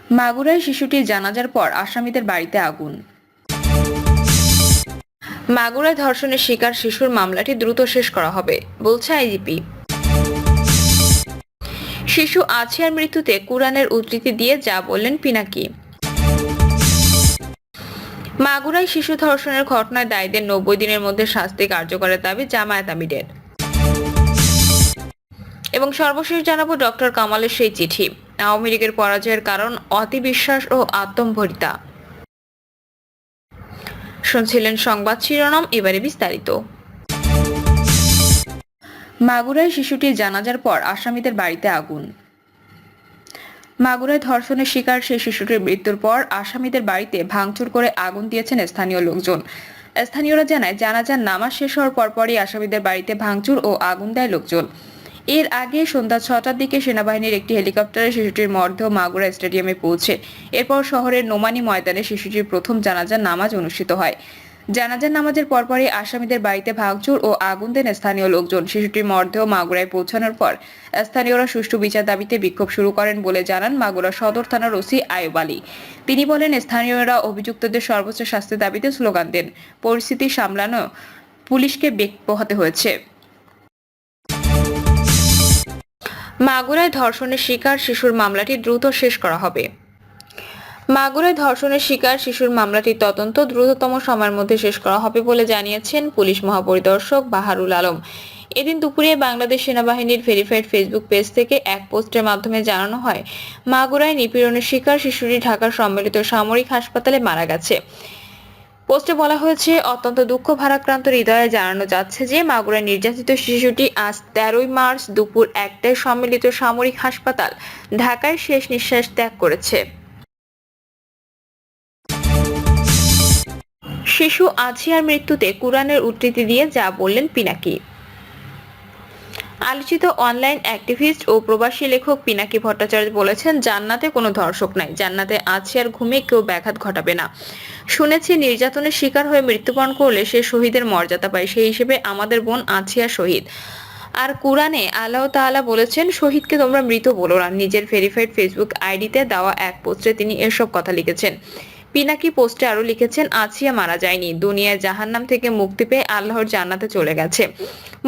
মাগুরায় শিশুটির জানাজার পর আসামিদের বাড়িতে আগুন। মাগুরায় ধর্ষণের শিকার শিশুর মামলাটি দ্রুত শেষ করা হবে বলছে আইজিপি। শিশু আছিয়ার মৃত্যুতে কুরআনের উদ্ধৃতি দিয়ে যা বললেন পিনাকি। মাগুরায় শিশু ধর্ষণের ঘটনায় দায়ীদের 90 দিনের মধ্যে শাস্তি কার্যকরের দাবি জামায়াত আমিরের। এবং সর্বশেষ জানাবো ডক্টর কামালের সেই চিঠি, আওয়ামী লীগের পরাজয়ের কারণ অতি বিশ্বাস ও আত্মম্ভরিতা। শুনছিলেন সংবাদ শিরোনাম, এবারে বিস্তারিত। মাগুরায় শিশুটির জানাজার পর আসামিদের বাড়িতে আগুন। মাগুরায় ধর্ষণের শিকার সেই শিশুটির মৃত্যুর পর আসামিদের বাড়িতে ভাঙচুর করে আগুন দিয়েছেন স্থানীয় লোকজন। স্থানীয়রা জানায়, জানাজার নামাজ শেষ হওয়ার পরপরই আসামিদের বাড়িতে ভাঙচুর ও আগুন দেয় লোকজন। এর আগে সন্ধ্যা 6টার দিকে সেনাবাহিনীর একটি হেলিকপ্টারে শিশুটির মরদেহ মাগুরা স্টেডিয়ামে পৌঁছে। এরপর শহরের নোমানী ময়দানে শিশুটির প্রথম জানাজার নামাজ অনুষ্ঠিত হয়। জানাজার নামাজের পরপরই আসামিদের বাড়িতে ভাঙচুর ও আগুন দেন স্থানীয় লোকজন। শিশুটির মরদেহ মাগুরায় পৌঁছানোর পর স্থানীয়রা সুষ্ঠু বিচার দাবিতে বিক্ষোভ শুরু করেন বলে জানান মাগুরা সদর থানার ওসি আয়ুব আলী। তিনি বলেন, স্থানীয়রা অভিযুক্তদের সর্বোচ্চ শাস্তির দাবিতে স্লোগান দেন। পরিস্থিতি সামলানো পুলিশকে বেগ পোহাতে হয়েছে। মাগুরায় ধর্ষণের শিকার শিশুর মামলাটি দ্রুত শেষ করা হবে। মাগুরায় ধর্ষণের শিকার শিশুর মামলাটির তদন্ত দ্রুততম সময়ের মধ্যে শেষ করা হবে বলে জানিয়েছেন পুলিশ মহাপরিদর্শক বাহারুল আলম। এদিন দুপুরে বাংলাদেশ সেনাবাহিনীর ভেরিফাইড ফেসবুক পেজ থেকে এক পোস্টের মাধ্যমে জানানো হয়, মাগুরায় নিপীড়নের শিকার শিশুটি ঢাকার সম্মিলিত সামরিক হাসপাতালে মারা গেছে। পোস্টে বলা হয়েছে, অত্যন্ত দুঃখ ভারাক্রান্ত হৃদয়ে জানানো যাচ্ছে যে মাগুরায় নির্যাতিত শিশুটি আজ 13 মার্চ দুপুর 1টায় সম্মিলিত সামরিক হাসপাতাল ঢাকায় শেষ নিঃশ্বাস ত্যাগ করেছে। শিশু আছিয়ার মৃত্যুতে কুরআনের উদ্ধৃতি দিয়ে যা বললেন পিনাকি। আলোচিত অনলাইন অ্যাক্টিভিস্ট ও প্রবাসী লেখক পিনাকি ভট্টাচার্য বলেছেন, জান্নাতে কোনো ধর্ষক নাই, জান্নাতে আছিয়ার ঘুমে কেউ ব্যাঘাত ঘটাবে না। শুনেছি নির্যাতনের শিকার হয়ে মৃত্যুবরণ করলে সে শহীদের মর্যাদা পায়, সেই হিসেবে আমাদের বোন আছিয়া শহীদ। আর কুরআনে আল্লাহ তাআলা বলেছেন, শহীদকে তোমরা মৃত বলো না। নিজের ভেরিফাইড ফেসবুক আইডিতে দেওয়া এক পোস্টে তিনি এসব কথা লিখেছেন। পিনাকি পোস্টে আরো লিখেছেন, আছিয়া মারা যায়নি, দুনিয়ায় জাহান্নাম থেকে মুক্তি পেয়ে আল্লাহর জান্নাতে চলে গেছে।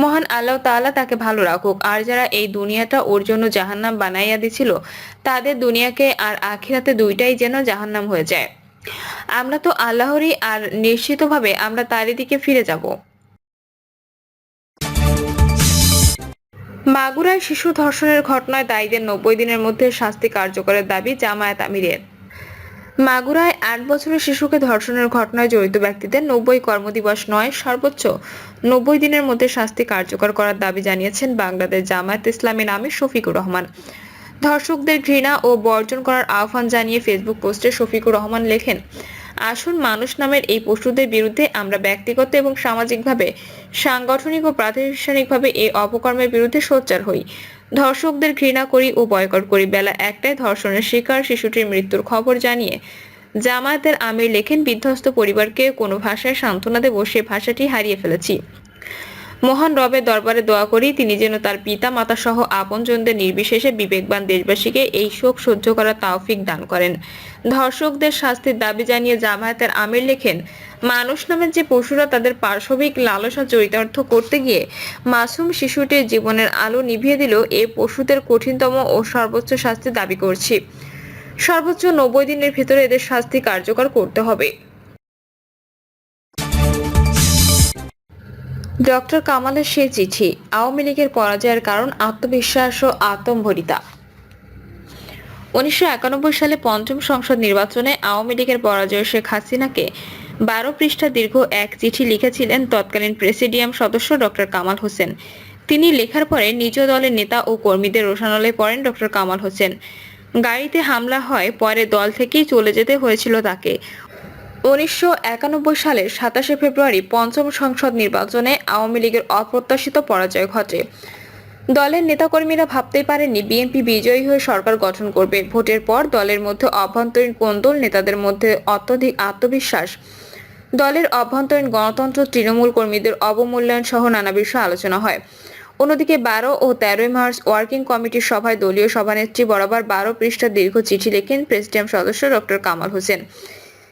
মহান আল্লাহ তাআলা তাকে ভালো রাখুক। আর যারা এই দুনিয়াটা ওর জন্য জাহান্নাম বানাইয়া দিছিল, তাদের দুনিয়াকে আর আখিরাতে দুইটাই যেন জাহান্নাম হয়ে যায়। আমরা তো আল্লাহরই, আর নিশ্চিতভাবে আমরা তারই দিকে ফিরে যাব। মাগুরায় শিশু ধর্ষণের ঘটনায় দায়ীদের 90 দিনের মধ্যে শাস্তি কার্যকরের দাবি জামায়াত আমিরের। মাগুরায় 8 বছরের শিশুকে ধর্ষণের ঘটনায় জড়িত ব্যক্তিদের 90 কর্মদিবস নয়, সর্বোচ্চ 90 দিনের মধ্যে শাস্তি কার্যকর করার দাবি জানিয়েছেন বাংলাদেশ জামায়াত ইসলামীর আমির শফিকুর রহমান। ধর্ষকদের ঘৃণা ও বর্জন করার আহ্বান জানিয়ে ফেসবুক পোস্টে শফিকুর রহমান লেখেন, আসুন মানুষ নামের এই পশুদের বিরুদ্ধে আমরা ব্যক্তিগত এবং সামাজিকভাবে, সাংগঠনিক ও প্রাতিষ্ঠানিকভাবে এই অপকর্মের বিরুদ্ধে সোচ্চার হই। ধর্ষকদের ঘৃণা করি ও বয়কট করি। বেলা 1টায় ধর্ষণের শিকার শিশুটির মৃত্যুর খবর জানিয়ে জামায়াতের আমির লেখেন, বিধ্বস্ত পরিবারকে কোনো ভাষায় সান্ত্বনা দেব, সে ভাষাটি হারিয়ে ফেলেছি। মহান রবের দরবারে দোয়া করি, তিনি যেন তার পিতা মাতা সহ আপনজনদের নির্বিশেষে বিবেকবান দেশবাসীকে এই শোক সহ্য করার তৌফিক দান করেন। ধর্ষকদের শাস্তির দাবি জানিয়ে জামায়াতের আমির লেখেন, মানুষ নামের যে পশুরা তাদের পাশবিক লালসা চরিতার্থ করতে গিয়ে মাসুম শিশুটির জীবনের আলো নিভিয়ে দিল, এ পশুদের কঠিনতম ও সর্বোচ্চ শাস্তি দাবি করছি। সর্বোচ্চ 90 দিনের ভিতরে এদের শাস্তি কার্যকর করতে হবে। ডক্টর কামালের সেই চিঠি, আওয়ামী লীগের পরাজয়ের কারণ আত্মবিশ্বাস ও আত্মম্ভরিতা। 1991 সালে পঞ্চম সংসদ নির্বাচনে আওয়ামী লীগের পরাজয়ে শেখ হাসিনাকে 12 পৃষ্ঠা দীর্ঘ এক চিঠি লিখেছিলেন তৎকালীন প্রেসিডিয়াম সদস্য ডক্টর কামাল হোসেন। তিনি লেখার পরে নিজ দলের নেতা ও কর্মীদের রোষানলে পড়েন ডক্টর কামাল হোসেন। গাড়িতে হামলা হয়, পরে দল থেকেই চলে যেতে হয়েছিল তাকে। 1991 সালের 27 ফেব্রুয়ারি পঞ্চম সংসদ নির্বাচনে আওয়ামী লীগের অপ্রত্যাশিত পরাজয় ঘটে। দলের নেতাকর্মীরা ভাবতেই পারেননি বিএনপি বিজয়ী হয়ে সরকার গঠন করবে। ভোটের পর দলের মধ্যে অভ্যন্তরীণ কোন্দল, নেতাদের মধ্যে অত্যধিক আত্মবিশ্বাস, দলের অভ্যন্তরীণ গণতন্ত্র, তৃণমূল কর্মীদের অবমূল্যায়ন সহ নানা বিষয়ে আলোচনা হয়। অন্যদিকে 12 ও 13 মার্চ ওয়ার্কিং কমিটির সভায় দলীয় সভানেত্রী বরাবর 12 পৃষ্ঠার দীর্ঘ চিঠি লেখেন প্রেসিডিয়াম সদস্য ডক্টর কামাল হোসেন।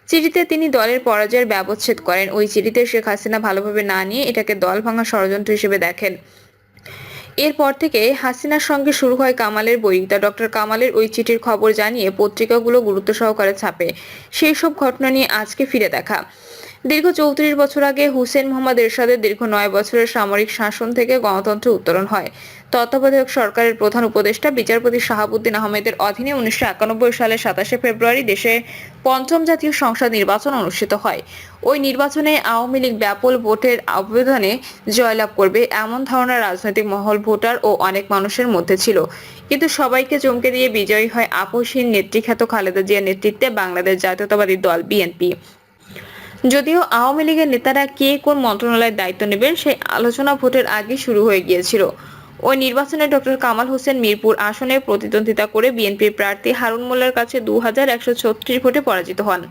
চিঠিতে তিনি দলের পরাজয়ের ব্যবচ্ছেদ করেন। ওই চিঠিতে শেখ হাসিনা ভালোভাবে না নিয়ে এটাকে দল ভাঙা ষড়যন্ত্র হিসেবে দেখেন। এরপর থেকে হাসিনার সঙ্গে শুরু হয় কামালের বৈরিতা। ডক্টর কামালের ওই চিঠির খবর জানিয়ে পত্রিকাগুলো গুরুত্ব সহকারে ছাপে। সেই সব ঘটনা নিয়ে আজকে ফিরে দেখা। দীর্ঘ 34 বছর আগে হুসেন মোহাম্মদ এরশাদের দীর্ঘ 9 বছরের সামরিক শাসন থেকে গণতন্ত্রের উত্তরণ হয়। তত্ত্বাবধায়ক সরকারের প্রধান উপদেষ্টা বিচারপতি শাহাবুদ্দিন আহমেদের অধীনে 1991 সালের 27 ফেব্রুয়ারি দেশে পঞ্চম জাতীয় সংসদ নির্বাচন অনুষ্ঠিত হয়। ওই নির্বাচনে আওয়ামী লীগ ব্যাপক ভোটের আবেদনে জয়লাভ করবে এমন ধারণা রাজনৈতিক মহল, ভোটার ও অনেক মানুষের মধ্যে ছিল। কিন্তু সবাইকে চমকে দিয়ে বিজয়ী হয় আপসহীন নেত্রীখ্যাত খালেদা জিয়ার নেতৃত্বে বাংলাদেশ জাতীয়তাবাদী দল বিএনপি। যদিও আওয়ামী লীগের নেতারা কে কোন মন্ত্রণালয়ের দায়িত্ব নেবেন সেই আলোচনা ভোটের আগে শুরু হয়ে গিয়েছিল। ওই নির্বাচনে ডক্টর কামাল হোসেন মিরপুর আসনে প্রতিদ্বন্দ্বিতা করে বিএনপির প্রার্থী হারুন মোল্লার কাছে 2136 ভোটে পরাজিত হন।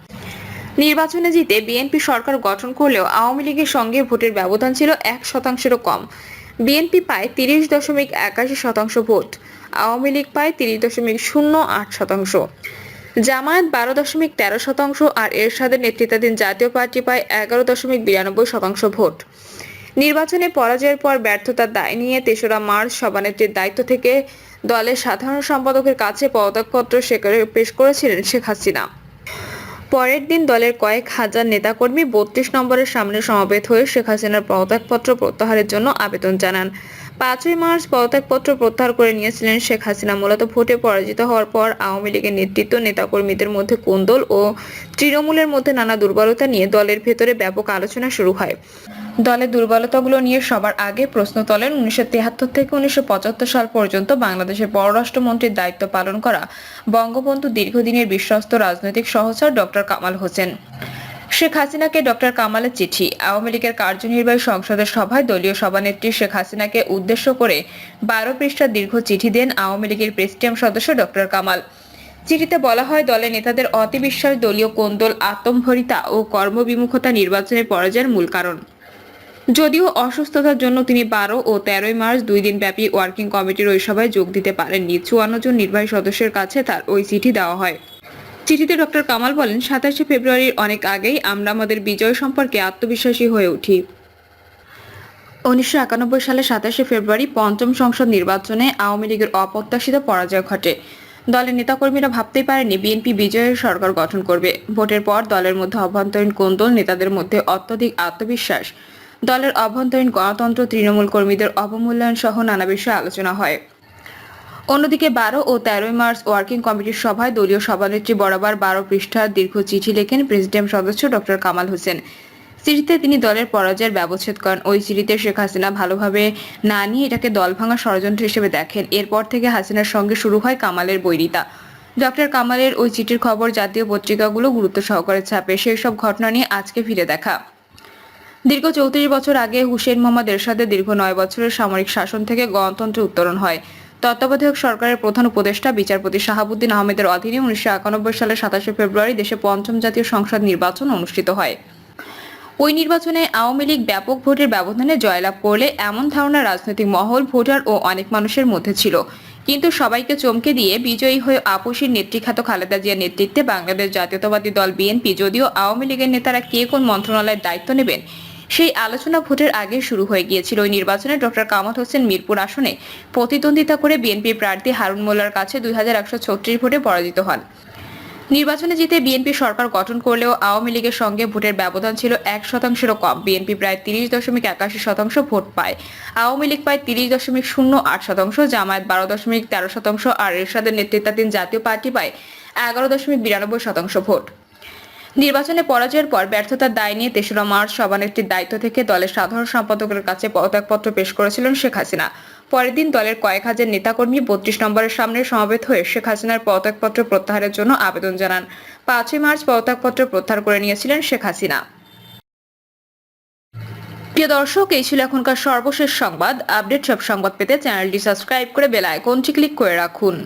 নির্বাচনে জিতে বিএনপি সরকার গঠন করলেও আওয়ামী লীগের সঙ্গে ভোটের ব্যবধান ছিল 1%-এরও কম। বিএনপি পায় 30.81% ভোট, আওয়ামী লীগ পায় 30.08%। জামায়াত 12.13% আর এরশাদের নেতৃত্বাধীন জাতীয় পার্টি পায় 11.92% ভোট। নির্বাচনে পরাজয়ের পর ব্যর্থতার দায় নিয়ে 3রা মার্চ সভানেত্রীর দায়িত্ব থেকে দলের সাধারণ সম্পাদকের কাছে পদত্যাগপত্র পেশ করেছিলেন শেখ হাসিনা। পরের দিন দলের কয়েক হাজার নেতাকর্মী 32 নম্বরের সামনে সমবেত হয়ে শেখ হাসিনার পদত্যাগপত্র প্রত্যাহারের জন্য আবেদন জানান। 5ই মার্চ পদত্যাগপত্র প্রত্যাহার করে নিয়েছিলেন শেখ হাসিনা। মূলত ভোটে পরাজিত হওয়ার পর আওয়ামী লীগের নেতৃত্ব, নেতাকর্মীদের মধ্যে কোন্দল ও তৃণমূলের মধ্যে নানা দুর্বলতা নিয়ে দলের ভেতরে ব্যাপক আলোচনা শুরু হয়। দলের দুর্বলতাগুলো নিয়ে সবার আগে প্রশ্ন তোলেন 1973 থেকে 1975 সাল পর্যন্ত বাংলাদেশের পররাষ্ট্রমন্ত্রীর দায়িত্ব পালন করা বঙ্গবন্ধু দীর্ঘদিনের বিশ্বস্ত রাজনৈতিক সহচর ডক্টর কামাল হোসেন। শেখ হাসিনাকে ডক্টর কামালের চিঠি। আওয়ামী লীগের কার্যনির্বাহী সংসদের সভায় দলীয় সভানেত্রী শেখ হাসিনাকে উদ্দেশ্য করে 12 পৃষ্ঠার দীর্ঘ চিঠি দেন আওয়ামী লীগের প্রেসিডিয়াম সদস্য ডক্টর কামাল। চিঠিতে বলা হয়, দলের নেতাদের অতি বিশ্বাস, দলীয় কোন্দল, আত্মম্ভরিতা ও কর্মবিমুখতা নির্বাচনের পরাজয়ের মূল কারণ। যদিও অসুস্থতার জন্য তিনি 12 ও 13 মার্চ 2 দিন ব্যাপী ওয়ার্কিং কমিটির ওই সভায় যোগ দিতে পারেননি। 54 জন নির্বাহী সদস্যের কাছে তার ওই চিঠি দেওয়া হয়। চিঠিতে ডক্টর কামাল বলেন, 27 ফেব্রুয়ারির অনেক আগেই আমরা আমাদের বিজয় সম্পর্কে আত্মবিশ্বাসী হয়ে উঠি। 1991 সালে 27 ফেব্রুয়ারি পঞ্চম সংসদ নির্বাচনে আওয়ামী লীগের অপ্রত্যাশিত পরাজয় ঘটে। দলের নেতাকর্মীরা ভাবতেই পারেনি বিএনপি বিজয়ের সরকার গঠন করবে। ভোটের পর দলের মধ্যে অভ্যন্তরীণ কোন্দল, নেতাদের মধ্যে অত্যধিক আত্মবিশ্বাস, দলের অভ্যন্তরীণ গণতন্ত্র, তৃণমূল কর্মীদের অবমূল্যায়ন সহ নানা বিষয়ে আলোচনা হয়। অন্যদিকে 12 ও 13 মার্চ ওয়ার্কিং কমিটির সভায় দলীয় সভানেত্রী বরাবর 12 পৃষ্ঠার দীর্ঘ চিঠি লেখেন প্রেসিডিয়াম সদস্য ডক্টর কামাল হোসেন। চিঠিতে তিনি দলের পরাজয়ের ব্যবচ্ছেদ করেন। ওই চিঠিতে শেখ হাসিনা ভালোভাবে না নিয়ে এটাকে দল ভাঙা ষড়যন্ত্র হিসেবে দেখেন। এরপর থেকে হাসিনার সঙ্গে শুরু হয় কামালের বৈরিতা। ডক্টর কামালের ওই চিঠির খবর জাতীয় পত্রিকাগুলো গুরুত্ব সহকারে ছাপে। সেই সব ঘটনা নিয়ে আজকে ফিরে দেখা। দীর্ঘ 34 বছর আগে হুসেন মোহাম্মদ এরশাদের দীর্ঘ 9 বছরের সামরিক শাসন থেকে গণতন্ত্রের উত্তরণ হয়। তত্ত্বাবধায়ক সরকারের প্রধান উপদেষ্টা বিচারপতি শাহাবুদ্দিন আহমেদের অধীনে 1991 সালের 27 ফেব্রুয়ারি দেশে পঞ্চম জাতীয় সংসদ নির্বাচন অনুষ্ঠিত হয়। ওই নির্বাচনে আওয়ামী লীগ ব্যাপক ভোটের ব্যবধানে জয়লাভ করলে এমন ধারণা রাজনৈতিক মহল, ভোটার ও অনেক মানুষের মধ্যে ছিল। কিন্তু সবাইকে চমকে দিয়ে বিজয়ী হয়ে আপসীর নেত্রীখ্যাত খালেদা জিয়ার নেতৃত্বে বাংলাদেশ জাতীয়তাবাদী দল বিএনপি। যদিও আওয়ামী লীগের নেতারা কে কোন মন্ত্রণালয়ের দায়িত্ব নেবেন সেই আলোচনা ভোটের আগে শুরু হয়ে গিয়েছিল। ওই নির্বাচনে ডক্টর কামাল হোসেন মিরপুর আসনে প্রতিদ্বন্দ্বিতা করে বিএনপির প্রার্থী হারুন মোল্লার কাছে 2136 ভোটে পরাজিত হন। নির্বাচনে জিতে বিএনপি সরকার গঠন করলেও আওয়ামী লীগের সঙ্গে ভোটের ব্যবধান ছিল 1%-এরও কম। বিএনপি প্রায় 30.81% ভোট পায়, আওয়ামী লীগ পায় 30.08%, জামায়াত 12.13% আর এরশাদের নেতৃত্বাধীন জাতীয় পার্টি পায় 11.92% ভোট। নির্বাচনে পরাজয়ের পর ব্যর্থতার দায় নিয়ে 3রা মার্চ সভানেত্রীর দায়িত্ব থেকে দলের সাধারণ সম্পাদকের কাছে পদত্যাগপত্র পেশ করেছিলেন শেখ হাসিনা। পরের দিন দলের কয়েক হাজার নেতাকর্মী 32 নম্বরের সামনে সমবেত হয়ে শেখ হাসিনার পদত্যাগপত্র প্রত্যাহারের জন্য আবেদন জানান। 5ই মার্চ পদত্যাগপত্র প্রত্যাহার করে নিয়েছিলেন শেখ হাসিনা। প্রিয় দর্শক, এই ছিল এখনকার সর্বশেষ সংবাদ। আপডেট সব সংবাদ পেতে চ্যানেলটি সাবস্ক্রাইব করে বেল আইকনটি ক্লিক করে রাখুন।